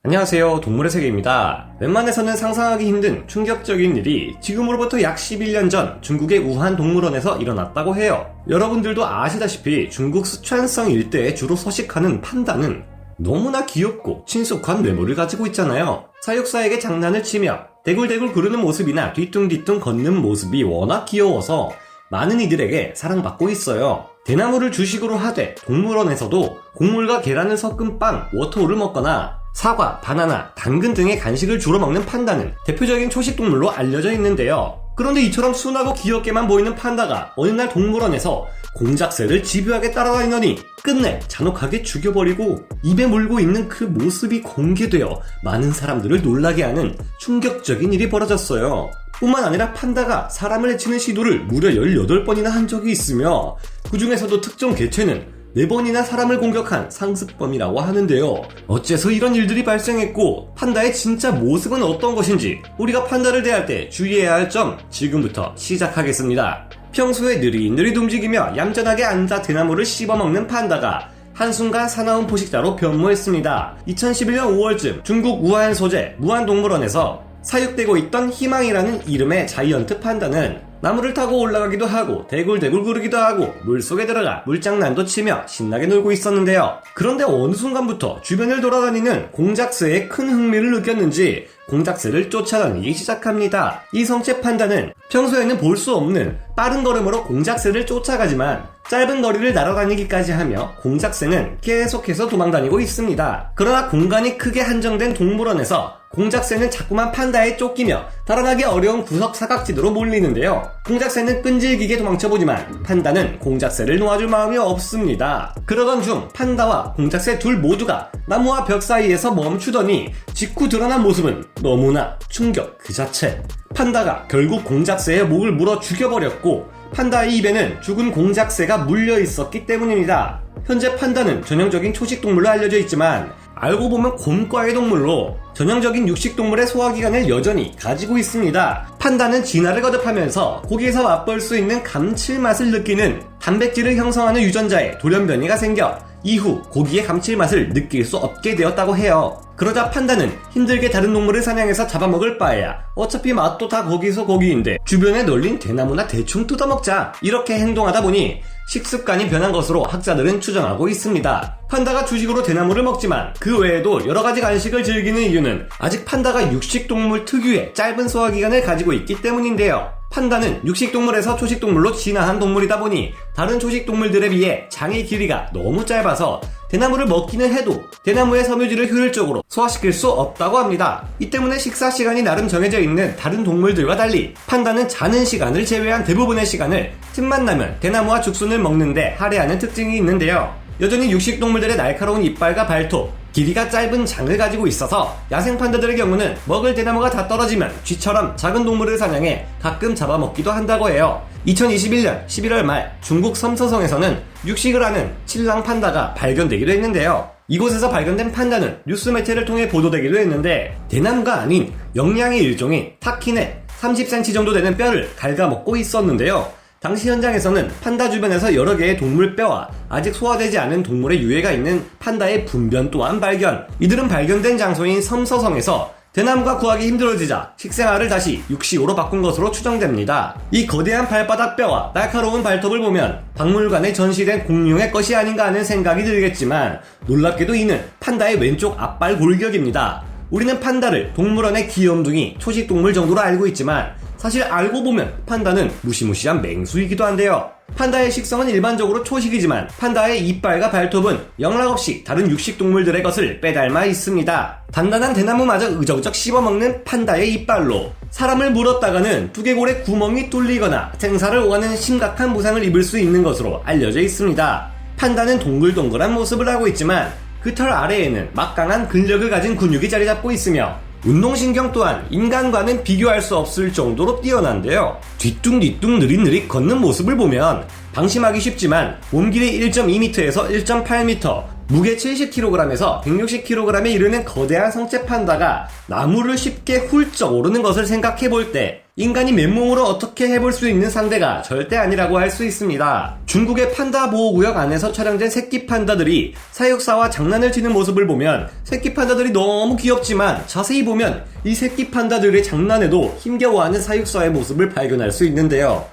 안녕하세요, 동물의 세계입니다. 웬만해서는 상상하기 힘든 충격적인 일이 지금으로부터 약 11년 전 중국의 우한 동물원에서 일어났다고 해요. 여러분들도 아시다시피 중국 쓰촨성 일대에 주로 서식하는 판다는 너무나 귀엽고 친숙한 외모를 가지고 있잖아요. 사육사에게 장난을 치며 대굴대굴 구르는 모습이나 뒤뚱뒤뚱 걷는 모습이 워낙 귀여워서 많은 이들에게 사랑받고 있어요. 대나무를 주식으로 하되 동물원에서도 곡물과 계란을 섞은 빵, 워터우를 먹거나 사과, 바나나, 당근 등의 간식을 주로 먹는 판다는 대표적인 초식동물로 알려져 있는데요. 그런데 이처럼 순하고 귀엽게만 보이는 판다가 어느 날 동물원에서 공작새를 집요하게 따라다니더니 끝내 잔혹하게 죽여버리고 입에 물고 있는 그 모습이 공개되어 많은 사람들을 놀라게 하는 충격적인 일이 벌어졌어요. 뿐만 아니라 판다가 사람을 해치는 시도를 무려 18번이나 한 적이 있으며 그 중에서도 특정 개체는 4번이나 사람을 공격한 상습범이라고 하는데요. 어째서 이런 일들이 발생했고 판다의 진짜 모습은 어떤 것인지 우리가 판다를 대할 때 주의해야 할 점 지금부터 시작하겠습니다. 평소에 느릿느릿 움직이며 얌전하게 앉아 대나무를 씹어먹는 판다가 한순간 사나운 포식자로 변모했습니다. 2011년 5월쯤 중국 우한 소재 무안동물원에서 사육되고 있던 희망이라는 이름의 자이언트 판다는 나무를 타고 올라가기도 하고 대굴대굴 구르기도 하고 물속에 들어가 물장난도 치며 신나게 놀고 있었는데요. 그런데 어느 순간부터 주변을 돌아다니는 공작새에 큰 흥미를 느꼈는지 공작새를 쫓아다니기 시작합니다. 이 성체 판다는 평소에는 볼 수 없는 빠른 걸음으로 공작새를 쫓아가지만 짧은 거리를 날아다니기까지 하며 공작새는 계속해서 도망다니고 있습니다. 그러나 공간이 크게 한정된 동물원에서 공작새는 자꾸만 판다에 쫓기며 달아나기 어려운 구석 사각지대로 몰리는데요. 공작새는 끈질기게 도망쳐보지만 판다는 공작새를 놓아줄 마음이 없습니다. 그러던 중 판다와 공작새 둘 모두가 나무와 벽 사이에서 멈추더니 직후 드러난 모습은 너무나 충격 그 자체. 판다가 결국 공작새의 목을 물어 죽여버렸고 판다의 입에는 죽은 공작새가 물려 있었기 때문입니다. 현재 판다는 전형적인 초식동물로 알려져 있지만 알고 보면 곰과의 동물로 전형적인 육식동물의 소화기관을 여전히 가지고 있습니다. 판다는 진화를 거듭하면서 고기에서 맛볼 수 있는 감칠맛을 느끼는 단백질을 형성하는 유전자에 돌연변이가 생겨 이후 고기의 감칠맛을 느낄 수 없게 되었다고 해요. 그러자 판다는 힘들게 다른 동물을 사냥해서 잡아먹을 바에야 어차피 맛도 다 거기서 거기인데 주변에 널린 대나무나 대충 뜯어먹자 이렇게 행동하다 보니 식습관이 변한 것으로 학자들은 추정하고 있습니다. 판다가 주식으로 대나무를 먹지만 그 외에도 여러가지 간식을 즐기는 이유는 아직 판다가 육식동물 특유의 짧은 소화기관을 가지고 있기 때문인데요. 판다는 육식동물에서 초식동물로 진화한 동물이다 보니 다른 초식동물들에 비해 장의 길이가 너무 짧아서 대나무를 먹기는 해도 대나무의 섬유질을 효율적으로 소화시킬 수 없다고 합니다. 이 때문에 식사 시간이 나름 정해져 있는 다른 동물들과 달리 판다는 자는 시간을 제외한 대부분의 시간을 틈만 나면 대나무와 죽순을 먹는데 할애하는 특징이 있는데요. 여전히 육식동물들의 날카로운 이빨과 발톱, 길이가 짧은 장을 가지고 있어서 야생 판다들의 경우는 먹을 대나무가 다 떨어지면 쥐처럼 작은 동물을 사냥해 가끔 잡아먹기도 한다고 해요. 2021년 11월 말 중국 섬서성에서는 육식을 하는 칠랑 판다가 발견되기도 했는데요. 이곳에서 발견된 판다는 뉴스 매체를 통해 보도되기도 했는데 대나무가 아닌 영양의 일종인 타킨의 30cm 정도 되는 뼈를 갉아먹고 있었는데요. 당시 현장에서는 판다 주변에서 여러 개의 동물 뼈와 아직 소화되지 않은 동물의 유해가 있는 판다의 분변 또한 발견. 이들은 발견된 장소인 섬서성에서 대나무가 구하기 힘들어지자 식생활을 다시 육식으로 바꾼 것으로 추정됩니다. 이 거대한 발바닥 뼈와 날카로운 발톱을 보면 박물관에 전시된 공룡의 것이 아닌가 하는 생각이 들겠지만 놀랍게도 이는 판다의 왼쪽 앞발 골격입니다. 우리는 판다를 동물원의 귀염둥이 초식동물 정도로 알고 있지만 사실 알고 보면 판다는 무시무시한 맹수이기도 한데요. 판다의 식성은 일반적으로 초식이지만 판다의 이빨과 발톱은 영락없이 다른 육식동물들의 것을 빼닮아 있습니다. 단단한 대나무마저 의적적 씹어먹는 판다의 이빨로 사람을 물었다가는 두개골에 구멍이 뚫리거나 생사를 오가는 심각한 부상을 입을 수 있는 것으로 알려져 있습니다. 판다는 동글동글한 모습을 하고 있지만 그 털 아래에는 막강한 근력을 가진 근육이 자리 잡고 있으며 운동신경 또한 인간과는 비교할 수 없을 정도로 뛰어난데요. 뒤뚱뒤뚱 느릿느릿 걷는 모습을 보면 방심하기 쉽지만 몸길이 1.2m에서 1.8m, 무게 70kg에서 160kg에 이르는 거대한 성체 판다가 나무를 쉽게 훌쩍 오르는 것을 생각해볼 때 인간이 맨몸으로 어떻게 해볼 수 있는 상대가 절대 아니라고 할 수 있습니다. 중국의 판다 보호구역 안에서 촬영된 새끼 판다들이 사육사와 장난을 치는 모습을 보면 새끼 판다들이 너무 귀엽지만 자세히 보면 이 새끼 판다들의 장난에도 힘겨워하는 사육사의 모습을 발견할 수 있는데요.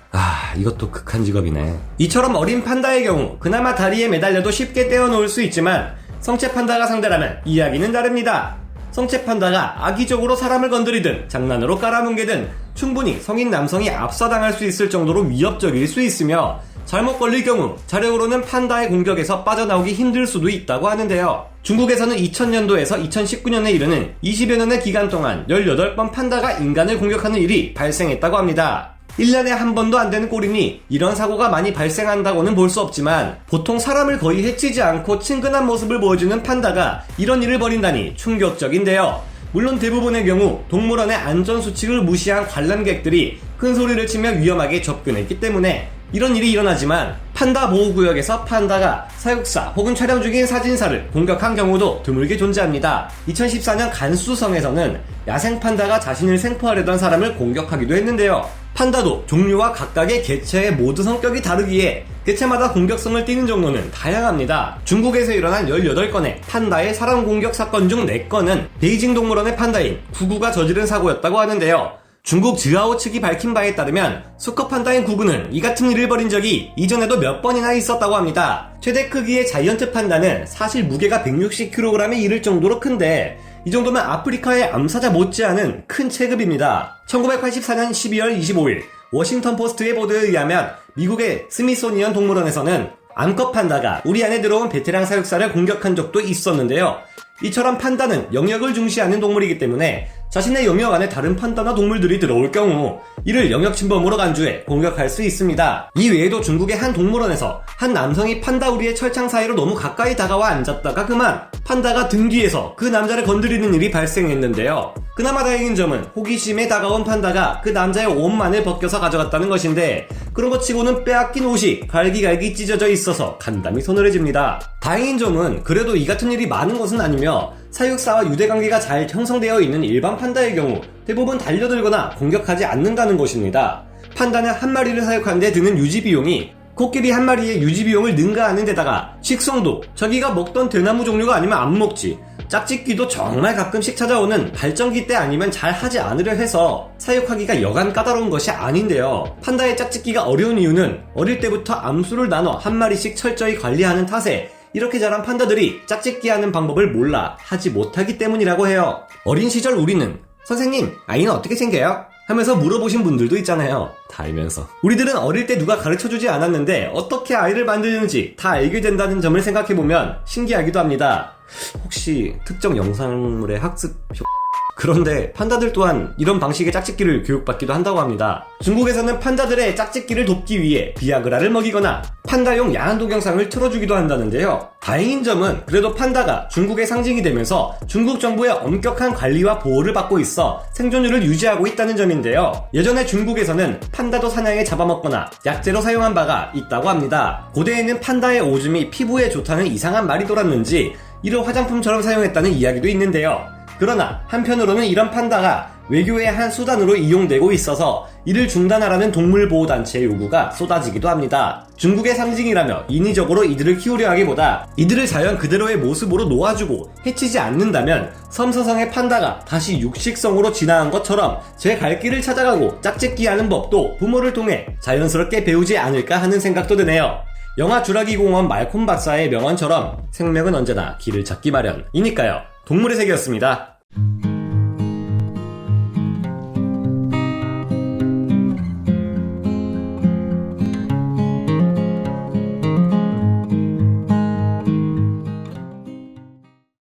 이것도 극한 직업이네. 이처럼 어린 판다의 경우 그나마 다리에 매달려도 쉽게 떼어놓을 수 있지만 성체 판다가 상대라면 이야기는 다릅니다. 성체 판다가 악의적으로 사람을 건드리든 장난으로 깔아뭉개든 충분히 성인 남성이 압사당할 수 있을 정도로 위협적일 수 있으며 잘못 걸릴 경우 자력으로는 판다의 공격에서 빠져나오기 힘들 수도 있다고 하는데요. 중국에서는 2000년도에서 2019년에 이르는 20여 년의 기간 동안 18번 판다가 인간을 공격하는 일이 발생했다고 합니다. 1년에 한 번도 안 되는 꼴이니 이런 사고가 많이 발생한다고는 볼 수 없지만 보통 사람을 거의 해치지 않고 친근한 모습을 보여주는 판다가 이런 일을 벌인다니 충격적인데요. 물론 대부분의 경우 동물원의 안전수칙을 무시한 관람객들이 큰 소리를 치며 위험하게 접근했기 때문에 이런 일이 일어나지만 판다 보호구역에서 판다가 사육사 혹은 촬영 중인 사진사를 공격한 경우도 드물게 존재합니다. 2014년 간수성에서는 야생 판다가 자신을 생포하려던 사람을 공격하기도 했는데요. 판다도 종류와 각각의 개체의 모두 성격이 다르기에 개체마다 공격성을 띠는 정도는 다양합니다. 중국에서 일어난 18건의 판다의 사람 공격 사건 중 4건은 베이징 동물원의 판다인 구구가 저지른 사고였다고 하는데요. 중국 지하오 측이 밝힌 바에 따르면 수컷 판다인 구구는 이 같은 일을 벌인 적이 이전에도 몇 번이나 있었다고 합니다. 최대 크기의 자이언트 판다는 사실 무게가 160kg에 이를 정도로 큰데 이 정도면 아프리카의 암사자 못지않은 큰 체급입니다. 1984년 12월 25일 워싱턴 포스트의 보도에 의하면 미국의 스미소니언 동물원에서는 암컷 판다가 우리 안에 들어온 베테랑 사육사를 공격한 적도 있었는데요. 이처럼 판다는 영역을 중시하는 동물이기 때문에 자신의 영역 안에 다른 판다나 동물들이 들어올 경우 이를 영역 침범으로 간주해 공격할 수 있습니다. 이 외에도 중국의 한 동물원에서 한 남성이 판다 우리의 철창 사이로 너무 가까이 다가와 앉았다가 그만 판다가 등 뒤에서 그 남자를 건드리는 일이 발생했는데요. 그나마 다행인 점은 호기심에 다가온 판다가 그 남자의 옷만을 벗겨서 가져갔다는 것인데 그런 것 치고는 빼앗긴 옷이 갈기갈기 찢어져 있어서 간담이 서늘해집니다. 다행인 점은 그래도 이 같은 일이 많은 것은 아니며 사육사와 유대관계가 잘 형성되어 있는 일반 판다의 경우 대부분 달려들거나 공격하지 않는다는 것입니다. 판다는 한 마리를 사육하는데 드는 유지비용이 코끼리 한 마리의 유지비용을 능가하는 데다가 식성도 자기가 먹던 대나무 종류가 아니면 안 먹지, 짝짓기도 정말 가끔씩 찾아오는 발정기 때 아니면 잘 하지 않으려 해서 사육하기가 여간 까다로운 것이 아닌데요. 판다의 짝짓기가 어려운 이유는 어릴 때부터 암수를 나눠 한 마리씩 철저히 관리하는 탓에 이렇게 자란 판다들이 짝짓기 하는 방법을 몰라 하지 못하기 때문이라고 해요. 어린 시절 우리는 선생님, 아이는 어떻게 생겨요? 하면서 물어보신 분들도 있잖아요. 다 알면서. 우리들은 어릴 때 누가 가르쳐주지 않았는데 어떻게 아이를 만드는지 다 알게 된다는 점을 생각해보면 신기하기도 합니다. 혹시 특정 영상물의 학습 그런데 판다들 또한 이런 방식의 짝짓기를 교육받기도 한다고 합니다. 중국에서는 판다들의 짝짓기를 돕기 위해 비아그라를 먹이거나 판다용 야한 동영상을 틀어주기도 한다는데요. 다행인 점은 그래도 판다가 중국의 상징이 되면서 중국 정부의 엄격한 관리와 보호를 받고 있어 생존율을 유지하고 있다는 점인데요. 예전에 중국에서는 판다도 사냥에 잡아먹거나 약재로 사용한 바가 있다고 합니다. 고대에는 판다의 오줌이 피부에 좋다는 이상한 말이 돌았는지 이를 화장품처럼 사용했다는 이야기도 있는데요. 그러나 한편으로는 이런 판다가 외교의 한 수단으로 이용되고 있어서 이를 중단하라는 동물보호단체의 요구가 쏟아지기도 합니다. 중국의 상징이라며 인위적으로 이들을 키우려 하기보다 이들을 자연 그대로의 모습으로 놓아주고 해치지 않는다면 섬서성의 판다가 다시 육식성으로 진화한 것처럼 제 갈 길을 찾아가고 짝짓기하는 법도 부모를 통해 자연스럽게 배우지 않을까 하는 생각도 드네요. 영화 주라기 공원 말콤 박사의 명언처럼 생명은 언제나 길을 찾기 마련이니까요. 동물의 세계였습니다.